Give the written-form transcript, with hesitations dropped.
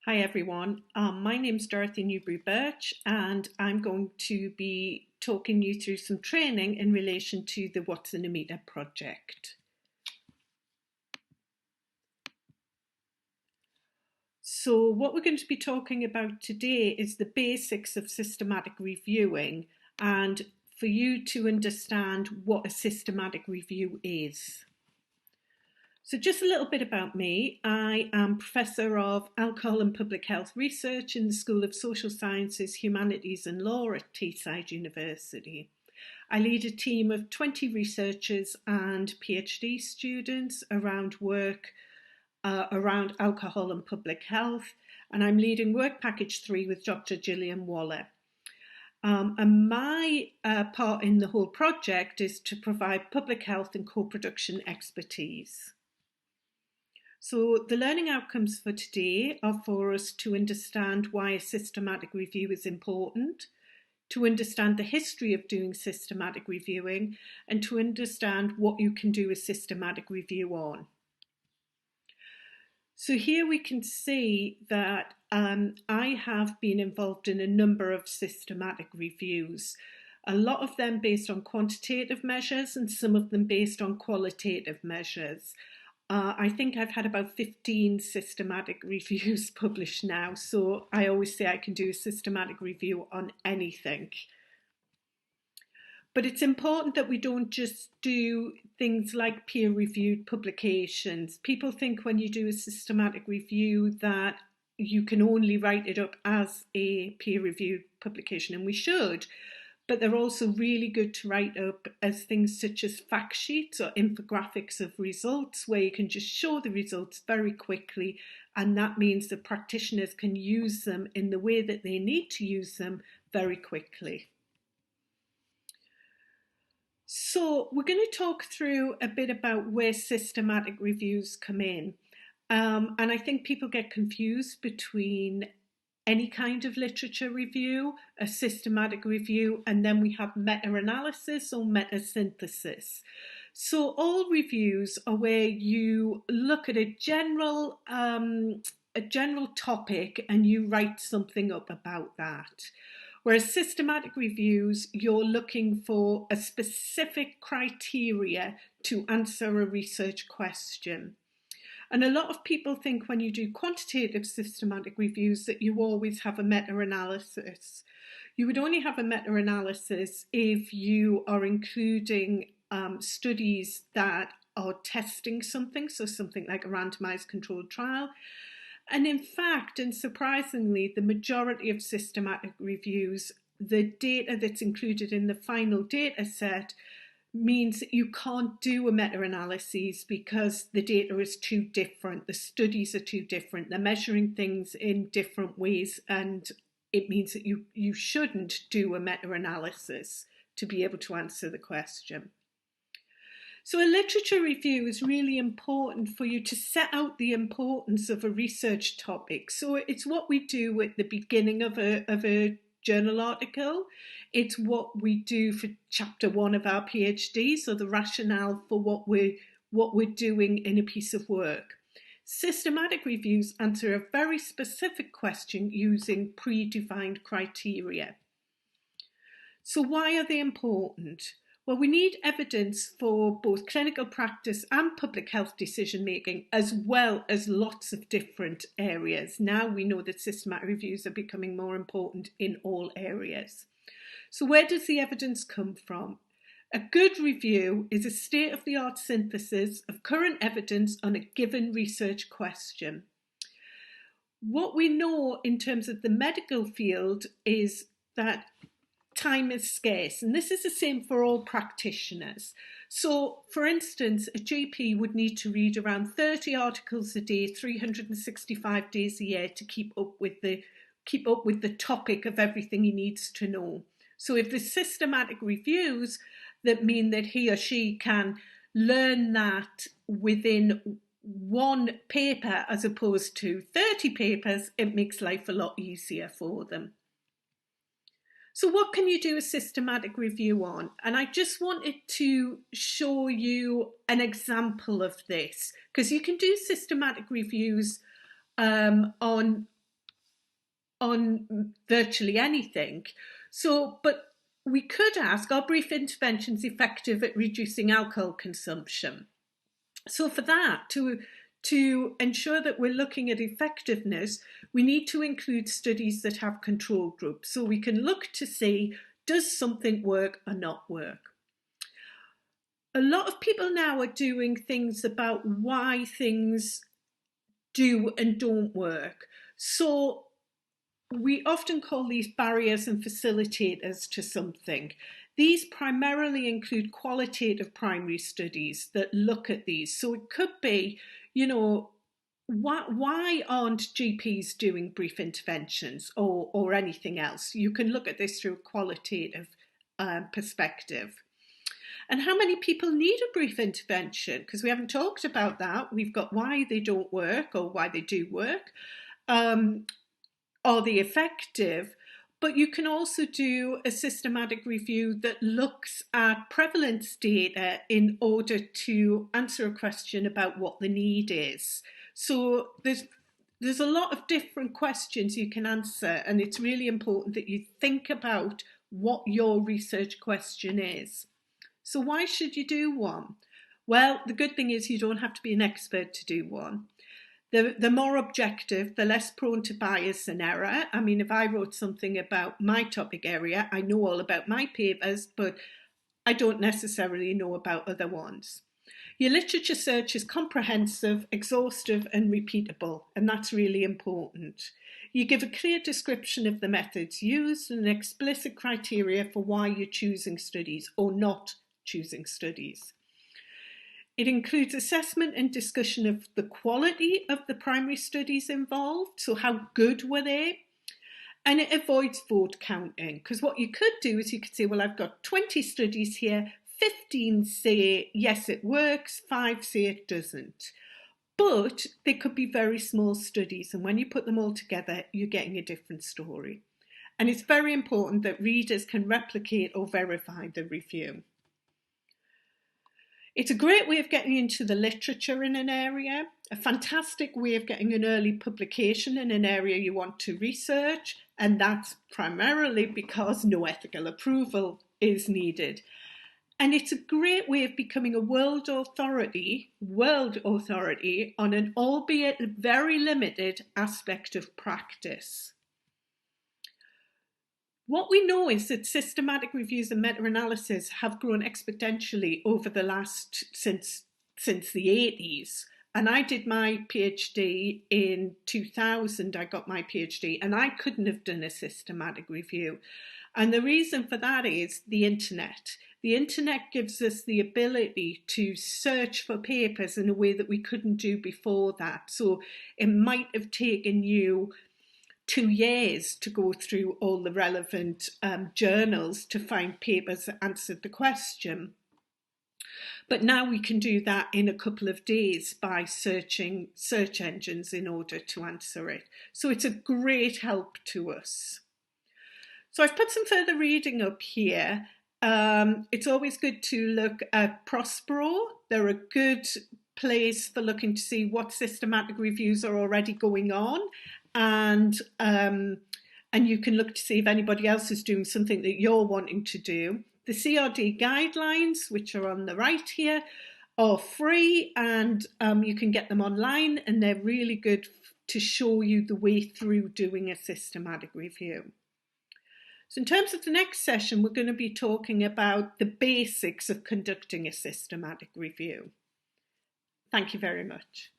Hi everyone, my name's Dorothy Newbury-Birch and I'm going to be talking you through some training in relation to the What's in a Metre project. So what we're going to be talking about today is the basics of systematic reviewing and for you to understand what a systematic review is. So just a little bit about me. I am Professor of Alcohol and Public Health Research in the School of Social Sciences, Humanities and Law at Teesside University. I lead a team of 20 researchers and PhD students around work around alcohol and public health, and I'm leading Work Package 3 with Dr. Gillian Waller. And my part in the whole project is to provide public health and co-production expertise. So the learning outcomes for today are for us to understand why a systematic review is important, to understand the history of doing systematic reviewing, and to understand what you can do a systematic review on. So here we can see that I have been involved in a number of systematic reviews, a lot of them based on quantitative measures and some of them based on qualitative measures. I think I've had about 15 systematic reviews published now, so I always say I can do a systematic review on anything. But it's important that we don't just do things like peer-reviewed publications. People think when you do a systematic review that you can only write it up as a peer-reviewed publication, and we should. But they're also really good to write up as things such as fact sheets or infographics of results, where you can just show the results very quickly, and that means that practitioners can use them in the way that they need to use them very quickly. So we're going to talk through a bit about where systematic reviews come in. And I think people get confused between any kind of literature review, a systematic review, and then we have meta-analysis or meta-synthesis. So all reviews are where you look at a general topic and you write something up about that. Whereas systematic reviews, you're looking for a specific criteria to answer a research question. And a lot of people think when you do quantitative systematic reviews that you always have a meta-analysis. You would only have a meta-analysis if you are including studies that are testing something, so something like a randomized controlled trial. And in fact, and surprisingly, the majority of systematic reviews, the data that's included in the final data set means that you can't do a meta-analysis because the data is too different, the studies are too different, they're measuring things in different ways, and it means that you shouldn't do a meta-analysis to be able to answer the question. So a literature review is really important for you to set out the importance of a research topic. So it's what we do at the beginning of a journal article. It's what we do for chapter 1 of our PhD, so the rationale for what we're doing in a piece of work. Systematic reviews answer a very specific question using predefined criteria. So why are they important? Well, we need evidence for both clinical practice and public health decision making, as well as lots of different areas. Now we know that systematic reviews are becoming more important in all areas. So where does the evidence come from? A good review is a state-of-the-art synthesis of current evidence on a given research question. What we know in terms of the medical field is that time is scarce, and this is the same for all practitioners. So, for instance, a GP would need to read around 30 articles a day, 365 days a year to keep up with the topic of everything he needs to know. So if there's systematic reviews that mean that he or she can learn that within one paper as opposed to 30 papers, it makes life a lot easier for them. So what can you do a systematic review on? And I just wanted to show you an example of this, because you can do systematic reviews on on virtually anything. So, but we could ask, are brief interventions effective at reducing alcohol consumption? So for that, to ensure that we're looking at effectiveness, we need to include studies that have control groups. So we can look to see, does something work or not work? A lot of people now are doing things about why things do and don't work. So we often call these barriers and facilitators to something. These primarily include qualitative primary studies that look at these. So it could be, why aren't GPs doing brief interventions or anything else? You can look at this through a qualitative perspective. And how many people need a brief intervention? Because we haven't talked about that. We've got why they don't work or why they do work. Are they effective? But you can also do a systematic review that looks at prevalence data in order to answer a question about what the need is. So there's a lot of different questions you can answer, and it's really important that you think about what your research question is. So why should you do one? Well, the good thing is you don't have to be an expert to do one. The more objective, the less prone to bias and error. I mean, if I wrote something about my topic area, I know all about my papers, but I don't necessarily know about other ones. Your literature search is comprehensive, exhaustive, and repeatable, and that's really important. You give a clear description of the methods used and explicit criteria for why you're choosing studies or not choosing studies. It includes assessment and discussion of the quality of the primary studies involved, so how good were they? And it avoids vote counting, because what you could do is you could say, well, I've got 20 studies here, 15 say yes it works, 5 say it doesn't. But they could be very small studies, and when you put them all together, you're getting a different story. And it's very important that readers can replicate or verify the review. It's a great way of getting into the literature in an area, a fantastic way of getting an early publication in an area you want to research, and that's primarily because no ethical approval is needed. And it's a great way of becoming a world authority on an albeit very limited aspect of practice. What we know is that systematic reviews and meta-analysis have grown exponentially over the last, since the 80s. And I did my PhD in 2000, I got my PhD, and I couldn't have done a systematic review. And the reason for that is the internet. The internet gives us the ability to search for papers in a way that we couldn't do before that. So it might have taken you 2 years to go through all the relevant journals to find papers that answered the question. But now we can do that in a couple of days by searching search engines in order to answer it. So it's a great help to us. So I've put some further reading up here. It's always good to look at Prospero. They're a good place for looking to see what systematic reviews are already going on. And you can look to see if anybody else is doing something that you're wanting to do. The CRD guidelines, which are on the right here, are free, and you can get them online, and they're really good to show you the way through doing a systematic review. So in terms of the next session, we're going to be talking about the basics of conducting a systematic review. Thank you very much.